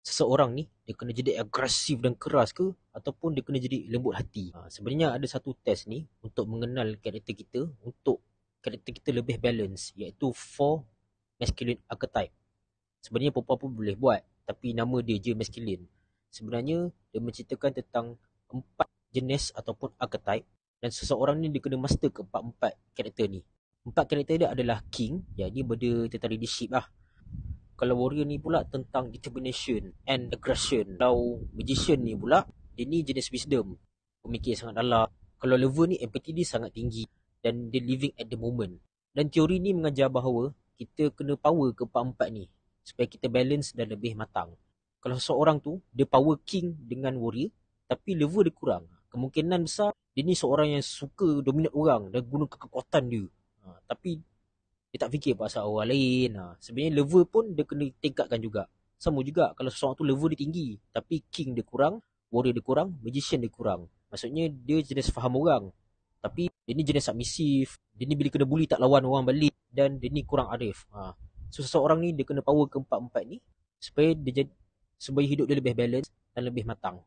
seseorang ni dia kena jadi agresif dan keras ke ataupun dia kena jadi lembut hati. Sebenarnya ada satu test ni untuk mengenal karakter kita, untuk karakter kita lebih balance, iaitu 4 masculine archetype. Sebenarnya perempuan pun boleh buat, tapi nama dia je masculine. Sebenarnya dia menceritakan tentang 4 jenis ataupun archetype, dan seseorang ni dia kena master keempat-empat karakter ni. 4 karakter dia adalah king, yang ni benda tentang leadership lah. Kalau warrior ni pula tentang determination and aggression. Kalau magician ni pula, dia ni jenis wisdom, pemikir sangat dalam. Kalau lover ni empathy dia sangat tinggi dan dia living at the moment. Dan teori ni mengajar bahawa kita kena power keempat-empat ni supaya kita balance dan lebih matang. Kalau seseorang tu dia power king dengan warrior tapi lover dia kurang, kemungkinan besar dia ni seorang yang suka dominate orang dan gunakan kekuatan dia. Tapi dia tak fikir pasal orang lain. Sebenarnya level pun dia kena tingkatkan juga. Sama juga kalau seseorang tu level dia tinggi tapi king dia kurang, warrior dia kurang, magician dia kurang. Maksudnya dia jenis faham orang. Tapi dia ni jenis submissive. Dia ni bila kena bully tak lawan orang balik. Dan dia ni kurang arif. So seseorang ni dia kena power keempat-empat ni supaya hidup dia lebih balance dan lebih matang.